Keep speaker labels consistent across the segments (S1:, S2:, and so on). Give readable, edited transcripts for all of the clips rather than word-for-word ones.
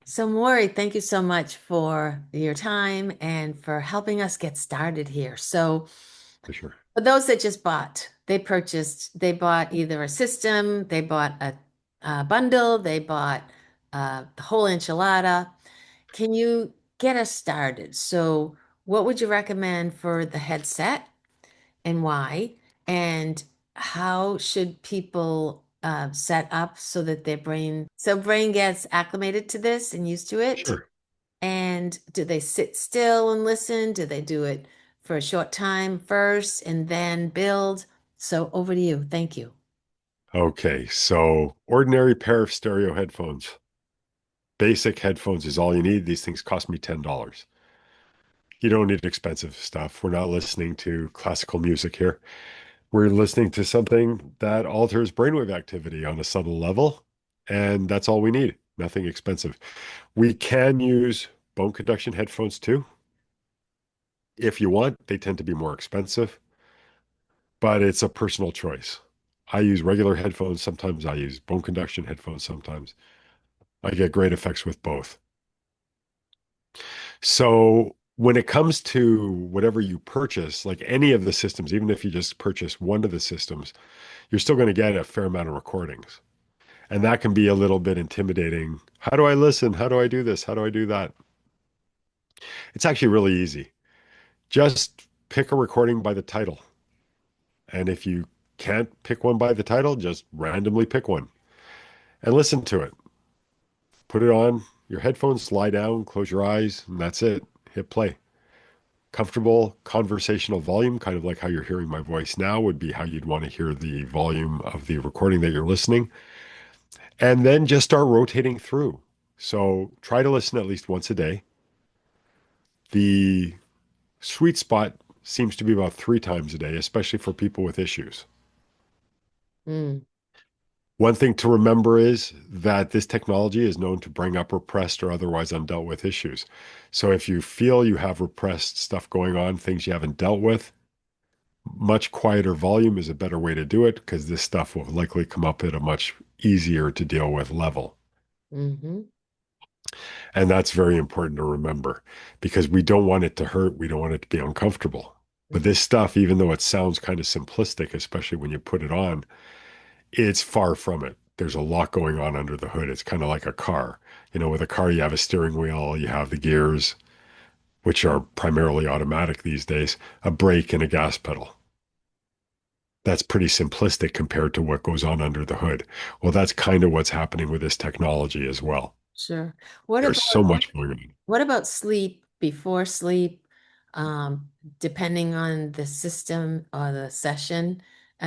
S1: So, Morry, thank you so much for your time and for helping us get started here. So,
S2: For sure.
S1: for those that just bought, they bought either a system, they bought a bundle, they bought the whole enchilada. Can you get us started? So, what would you recommend for the headset and why? And how should people set up so that brain gets acclimated to this and used to it?
S2: Sure.
S1: And do they sit still and listen? Do they do it for a short time first and then build? So over to you. Thank you.
S2: Okay. So, ordinary pair of stereo headphones. Basic headphones is all you need. These things cost me $10. You don't need expensive stuff. We're not listening to classical music here. We're listening to something that alters brainwave activity on a subtle level. And that's all we need. Nothing expensive. We can use bone conduction headphones too. If you want, they tend to be more expensive, but it's a personal choice. I use regular headphones. Sometimes I use bone conduction headphones sometimes. I get great effects with both. So when it comes to whatever you purchase, like any of the systems, even if you just purchase one of the systems, you're still going to get a fair amount of recordings. And that can be a little bit intimidating. How do I listen? How do I do this? How do I do that? It's actually really easy. Just pick a recording by the title. And if you can't pick one by the title, just randomly pick one and listen to it. Put it on your headphones, lie down, close your eyes, and that's it. Hit play. Comfortable conversational volume, kind of like how you're hearing my voice now, would be how you'd want to hear the volume of the recording that you're listening. And then just start rotating through. So try to listen at least once a day. The sweet spot seems to be about 3 times a day, especially for people with issues.
S1: Mm,
S2: One thing to remember is that this technology is known to bring up repressed or otherwise undealt with issues. So if you feel you have repressed stuff going on, things you haven't dealt with, much quieter volume is a better way to do it because this stuff will likely come up at a much easier to deal with level.
S1: hmm
S2: And that's very important to remember because we don't want it to hurt. We don't want it to be uncomfortable. But
S1: hmm
S2: this stuff, even though it sounds kind of simplistic, especially when you put it on, it's far from it. There's a lot going on under the hood. It's kind of like a car. With a car, you have a steering wheel, you have the gears, which are primarily automatic these days, a brake, and a gas pedal. That's pretty simplistic compared to what goes on under the hood. Well, that's kind of what's happening with this technology as well.
S1: Sure. What
S2: There's
S1: about
S2: so much going on.
S1: what about sleep before sleep? Um, Depending on the system or the session,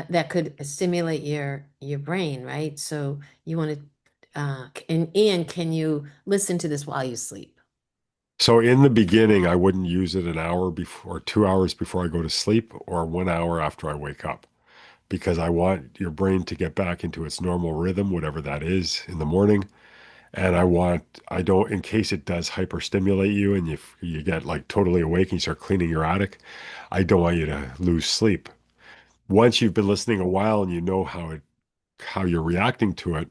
S1: that could stimulate your brain, right? So you want to, and Ian, can you listen to this while you sleep?
S2: So in the beginning, I wouldn't use it an hour before, 2 hours before I go to sleep, or 1 hour after I wake up, because I want your brain to get back into its normal rhythm, whatever that is, in the morning. And I don't, in case it does hyperstimulate you and you get like totally awake and you start cleaning your attic, I don't want you to lose sleep. Once you've been listening a while and you know how you're reacting to it,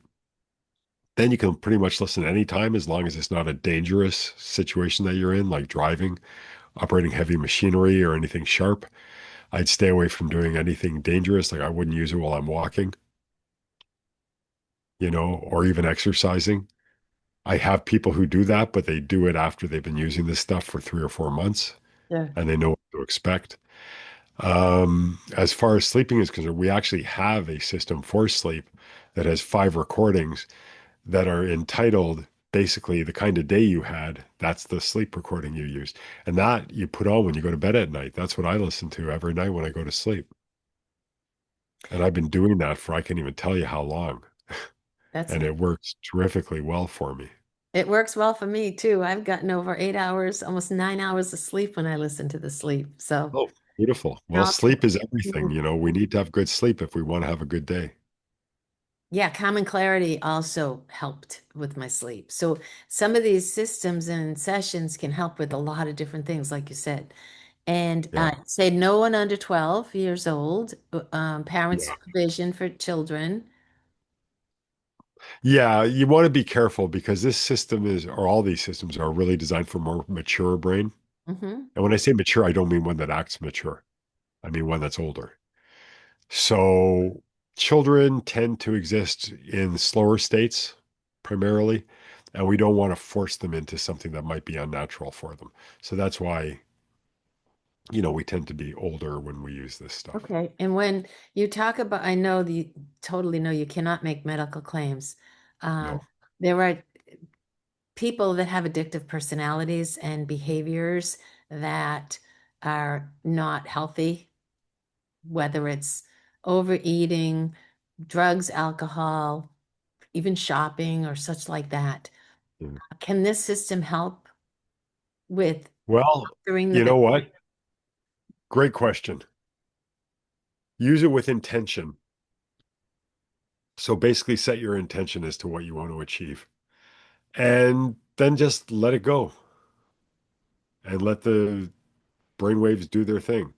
S2: then you can pretty much listen anytime as long as it's not a dangerous situation that you're in, like driving, operating heavy machinery or anything sharp. I'd stay away from doing anything dangerous. Like I wouldn't use it while I'm walking, or even exercising. I have people who do that, but they do it after they've been using this stuff for 3 or 4 months
S1: Sure.
S2: and they know what to expect. As far as sleeping is concerned, we actually have a system for sleep that has 5 recordings that are entitled basically the kind of day you had. That's the sleep recording you used. And that you put on when you go to bed at night. That's what I listen to every night when I go to sleep. And I've been doing that for I can't even tell you how long.
S1: That's
S2: And
S1: nice.
S2: it works terrifically well for me.
S1: It works well for me too. I've gotten over 8 hours, almost 9 hours of sleep when I listen to the sleep. So
S2: Oh, beautiful.
S1: it
S2: Well,
S1: all
S2: sleep is
S1: connects.
S2: everything. We need to have good sleep if we want to have a good day.
S1: Yeah, common clarity also helped with my sleep. So some of these systems and sessions can help with a lot of different things, like you said. And
S2: Yeah.
S1: say no one under 12 years old, parent
S2: Yeah.
S1: supervision for children.
S2: Yeah, you want to be careful because this system is, or all these systems are really designed for more mature brain.
S1: Hmm.
S2: And when I say mature, I don't mean one that acts mature. I mean one that's older. So children tend to exist in slower states primarily, and we don't want to force them into something that might be unnatural for them. So that's why, we tend to be older when we use this stuff.
S1: Okay. And when you talk about, I know the totally know you cannot make medical claims. Um,
S2: No.
S1: there are people that have addictive personalities and behaviors that are not healthy, whether it's overeating, drugs, alcohol, even shopping or such like that.
S2: Mm.
S1: Can this system help with
S2: Well,
S1: during the
S2: you know what? Great question. Use it with intention. So basically set your intention as to what you want to achieve. And then just let it go and let the brainwaves do their thing.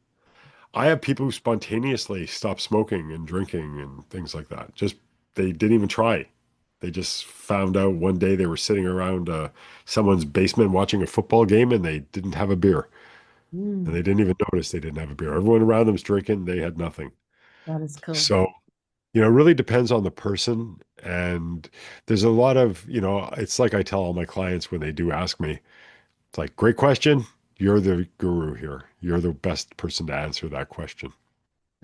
S2: I have people who spontaneously stop smoking and drinking and things like that. Just they didn't even try. They just found out one day they were sitting around someone's basement watching a football game and they didn't have a beer. And
S1: Mm,
S2: they didn't even notice they didn't have a beer. Everyone around them's drinking. They had nothing.
S1: that is cool.
S2: So, it really depends on the person. And there's a lot of, it's like I tell all my clients when they do ask me, it's like, great question. You're the guru here. You're the best person to answer that question.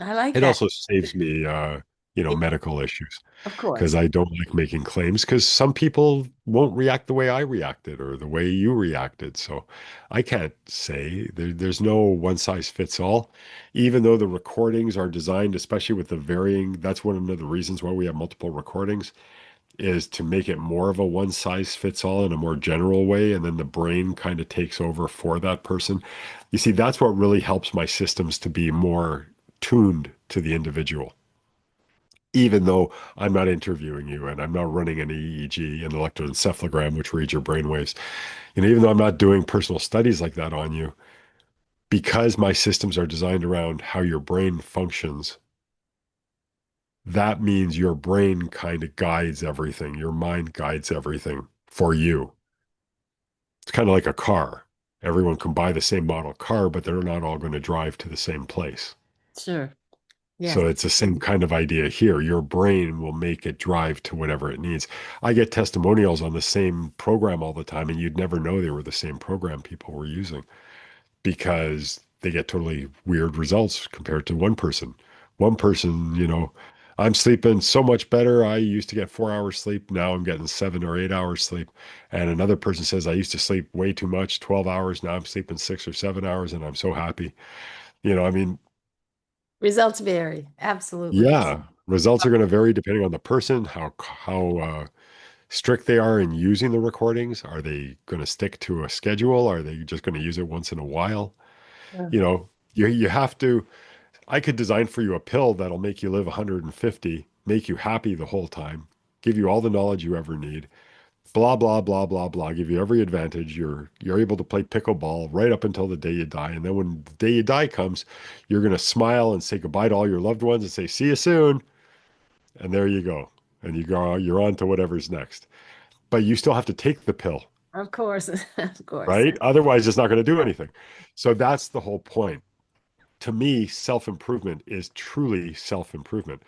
S1: I like
S2: It
S1: that.
S2: also saves me,
S1: Yeah,
S2: medical issues
S1: of
S2: because
S1: course.
S2: I don't like making claims because some people won't react the way I reacted or the way you reacted. So I can't say there's no one size fits all, even though the recordings are designed, especially with the varying, that's one of the reasons why we have multiple recordings is to make it more of a one size fits all in a more general way. And then the brain kind of takes over for that person. You see, that's what really helps my systems to be more tuned to the individual. Even though I'm not interviewing you and I'm not running an EEG, an electroencephalogram, which reads your brain waves, even though I'm not doing personal studies like that on you, because my systems are designed around how your brain functions, that means your brain kind of guides everything. Your mind guides everything for you. It's kind of like a car. Everyone can buy the same model car, but they're not all going to drive to the same place.
S1: Sure. Yes.
S2: So it's the same kind of idea here. Your brain will make it drive to whatever it needs. I get testimonials on the same program all the time, and you'd never know they were the same program people were using because they get totally weird results compared to one person. One person, I'm sleeping so much better. I used to get 4 hours sleep. Now I'm getting 7 or 8 hours sleep. And another person says, I used to sleep way too much, 12 hours. Now I'm sleeping 6 or 7 hours, and I'm so happy. I mean,
S1: Results vary. Absolutely.
S2: yeah, results are going to vary depending on the person, how strict they are in using the recordings. Are they going to stick to a schedule? Are they just going to use it once in a while?
S1: Yeah.
S2: You have to. I could design for you a pill that'll make you live 150, make you happy the whole time, give you all the knowledge you ever need. Blah blah blah blah blah. Give you every advantage. You're able to play pickleball right up until the day you die, and then when the day you die comes, you're going to smile and say goodbye to all your loved ones and say, "See you soon." And there you go. And you're on to whatever's next. But you still have to take the pill,
S1: Of course. Of course.
S2: right? Otherwise, it's not going to do anything. So that's the whole point. To me, self-improvement is truly self-improvement.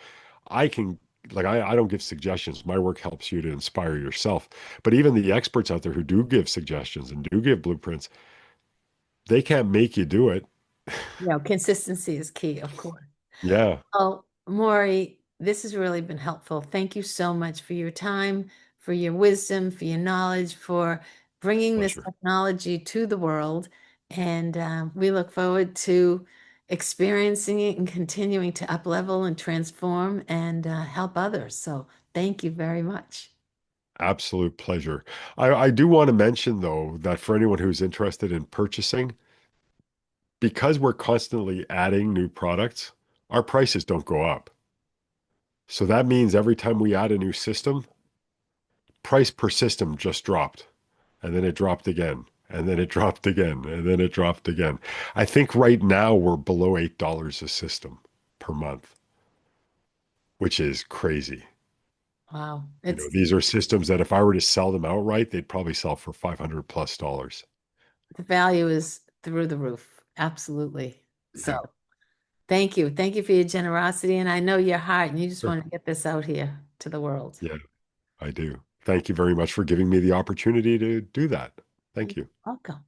S2: I can, like, I don't give suggestions. My work helps you to inspire yourself. But even the experts out there who do give suggestions and do give blueprints, they can't make you do it.
S1: Yeah, consistency is key, of course.
S2: Yeah,
S1: Oh, Maury, this has really been helpful. Thank you so much for your time, for your wisdom, for your knowledge, for bringing this
S2: pleasure.
S1: technology to the world. And we look forward to experiencing it and continuing to uplevel and transform and help others. So thank you very much.
S2: Absolute pleasure. I do want to mention, though, that for anyone who's interested in purchasing, because we're constantly adding new products, our prices don't go up. So that means every time we add a new system, price per system just dropped. And then it dropped again. And then it dropped again. And then it dropped again. I think right now we're below $8 a system per month, which is crazy.
S1: Wow.
S2: You know,
S1: It's
S2: these are systems that if I were to sell them outright, they'd probably sell for 500 plus dollars.
S1: the value is through the roof. Absolutely. So
S2: Yeah.
S1: thank you. Thank you for your generosity. And I know your heart, and you just
S2: Sure.
S1: want to get this out here to the world.
S2: Yeah, I do. Thank you very much for giving me the opportunity to do that.
S1: You're
S2: Thank you.
S1: welcome.